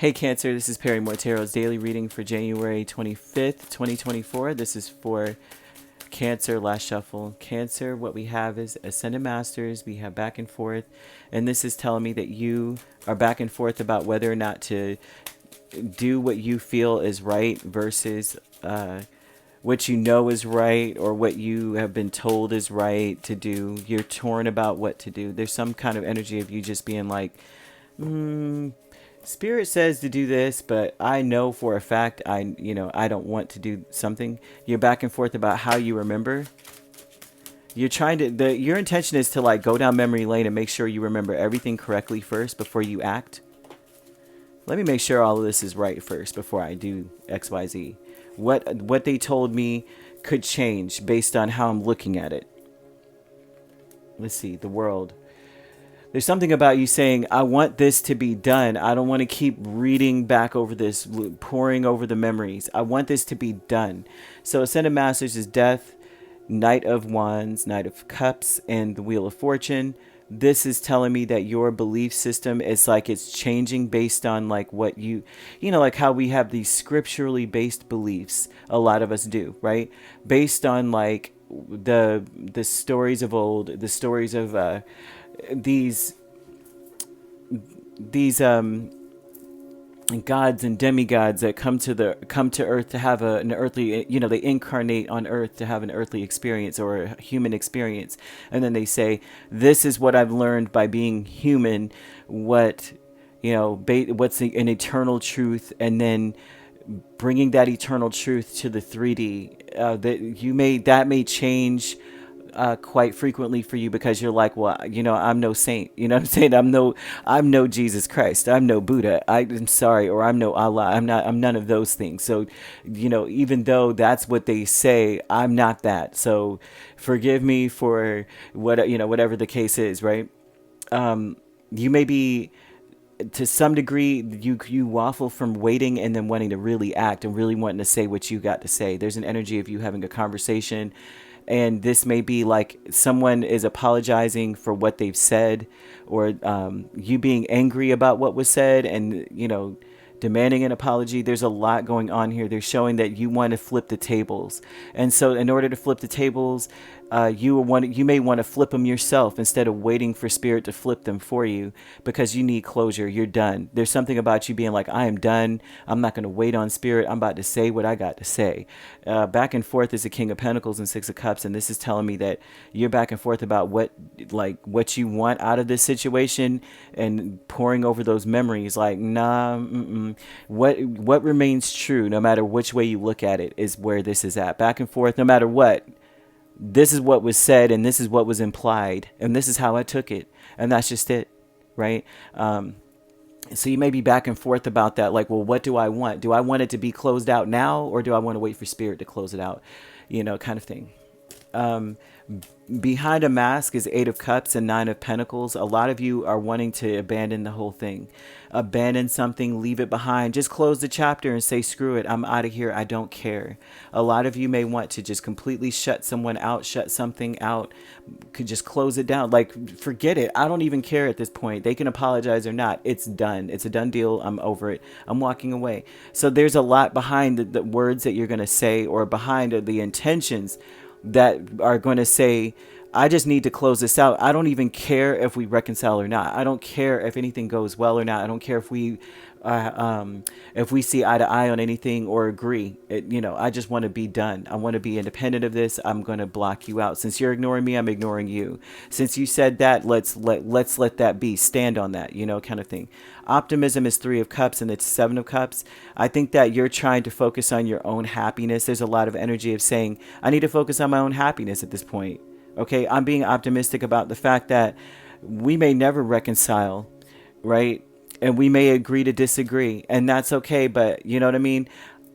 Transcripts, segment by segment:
Hey Cancer, this is Perrymore Tarot's daily reading for January 25th, 2024. This is for Cancer, last shuffle. Cancer, what we have is Ascended Masters, we have back and forth, and this is telling me that you are back and forth about whether or not to do what you feel is right versus what you know is right or what you have been told is right to do. You're torn about what to do. There's some kind of energy of you just being like, Spirit says to do this, but I know for a fact I don't want to do something. You're back and forth about how you remember. You're trying to your intention is to like go down memory lane and make sure you remember everything correctly first before you act. Let me make sure all of this is right first before I do XYZ. What they told me could change based on how I'm looking at it. Let's see, the world. There's something about you saying, I want this to be done. I don't want to keep reading back over this, poring over the memories. I want this to be done. So Ascended Masters is Death, Knight of Wands, Knight of Cups, and the Wheel of Fortune. This is telling me that your belief system is like it's changing based on like what like how we have these scripturally based beliefs. A lot of us do, right? Based on like the stories of old, the stories of these gods and demigods that come to earth to have an earthly, they incarnate on earth to have an earthly experience or a human experience, and then they say, this is what I've learned by being human, what's an eternal truth, and then bringing that eternal truth to the 3D. That may change quite frequently for you, because you're like, well, I'm no saint, you know what I'm saying? I'm no Jesus Christ, I'm no Buddha, I'm sorry, or I'm no Allah, I'm none of those things. So, even though that's what they say, I'm not that. So forgive me for whatever the case is, right? You may be, to some degree, you waffle from waiting and then wanting to really act and really wanting to say what you got to say. There's an energy of you having a conversation, and this may be like someone is apologizing for what they've said, or you being angry about what was said and, demanding an apology. There's a lot going on here. They're showing that you want to flip the tables. And so in order to flip the tables, you may want to flip them yourself instead of waiting for Spirit to flip them for you, because you need closure. You're done. There's something about you being like, I am done. I'm not going to wait on Spirit. I'm about to say what I got to say. Back and forth is the King of Pentacles and Six of Cups. And this is telling me that you're back and forth about what you want out of this situation, and pouring over those memories like, nah, what remains true, no matter which way you look at it, is where this is at. Back and forth, no matter what. This is what was said, and this is what was implied, and this is how I took it, and that's just it, right? So you may be back and forth about that, like, well, what do I want? Do I want it to be closed out now, or do I want to wait for Spirit to close it out, kind of thing. Behind a mask is Eight of Cups and Nine of Pentacles. A lot of you are wanting to abandon the whole thing. Abandon something, leave it behind. Just close the chapter and say, screw it, I'm out of here, I don't care. A lot of you may want to just completely shut someone out, shut something out, could just close it down. Like, forget it. I don't even care at this point. They can apologize or not. It's done. It's a done deal. I'm over it. I'm walking away. So there's a lot behind the words that you're going to say, or behind the intentions that are going to say, I just need to close this out. I don't even care if we reconcile or not. I don't care if anything goes well or not. I don't care if we see eye to eye on anything or agree. I just want to be done. I want to be independent of this. I'm going to block you out. Since you're ignoring me, I'm ignoring you. Since you said that, let's let that be. Stand on that, kind of thing. Optimism is Three of Cups and it's Seven of Cups. I think that you're trying to focus on your own happiness. There's a lot of energy of saying, I need to focus on my own happiness at this point. Okay, I'm being optimistic about the fact that we may never reconcile, right? And we may agree to disagree, and that's okay. But you know what I mean?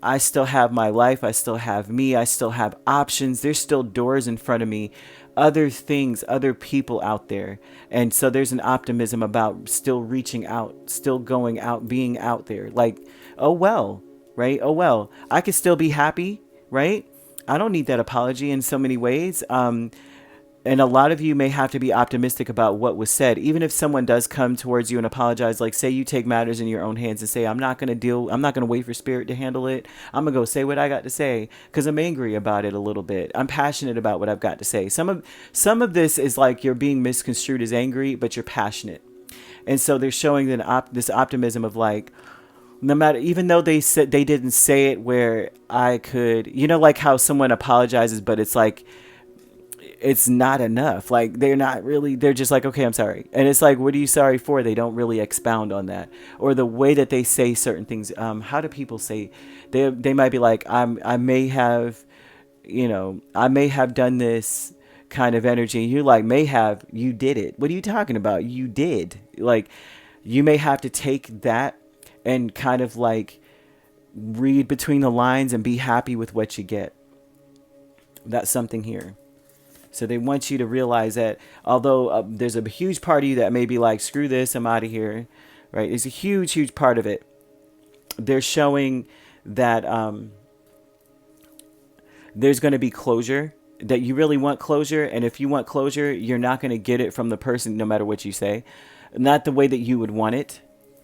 I still have my life. I still have me. I still have options. There's still doors in front of me, other things, other people out there. And so there's an optimism about still reaching out, still going out, being out there. Like, oh, well, right? Oh, well, I could still be happy, right? I don't need that apology in so many ways. And a lot of you may have to be optimistic about what was said. Even if someone does come towards you and apologize, like say you take matters in your own hands and say, I'm not going to wait for spirit to handle it. I'm going to go say what I got to say because I'm angry about it a little bit. I'm passionate about what I've got to say. Some of this is like you're being misconstrued as angry, but you're passionate. And so they're showing this optimism of like, no matter, even though they said they didn't say it where I could, like how someone apologizes, but it's like, it's not enough. Like they're just like, okay, I'm sorry. And it's like, what are you sorry for? They don't really expound on that, or the way that they say certain things. How do people say, they might be like, I may have done this kind of energy. And you're like, you did it. What are you talking about? You did. Like, you may have to take that and kind of like read between the lines and be happy with what you get. That's something here. So they want you to realize that although there's a huge part of you that may be like, screw this, I'm out of here, right? It's a huge, huge part of it. They're showing that there's going to be closure, that you really want closure. And if you want closure, you're not going to get it from the person, no matter what you say. Not the way that you would want it,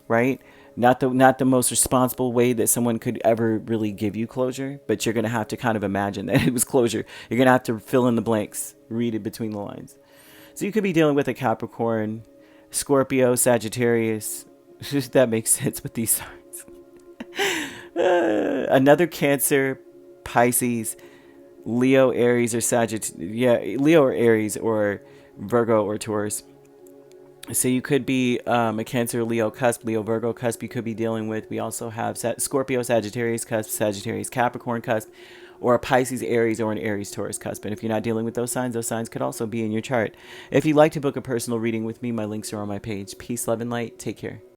right? Not the most responsible way that someone could ever really give you closure, but you're going to have to kind of imagine that it was closure. You're going to have to fill in the blanks, read it between the lines. So you could be dealing with a Capricorn, Scorpio, Sagittarius. That makes sense with these signs. Another Cancer, Pisces, Leo, Aries, or Sagittarius. Yeah, Leo or Aries or Virgo or Taurus. So you could be a Cancer, Leo cusp, Leo, Virgo cusp you could be dealing with. We also have Scorpio, Sagittarius cusp, Sagittarius, Capricorn cusp, or a Pisces, Aries, or an Aries, Taurus cusp. And if you're not dealing with those signs could also be in your chart. If you'd like to book a personal reading with me, my links are on my page. Peace, love, and light. Take care.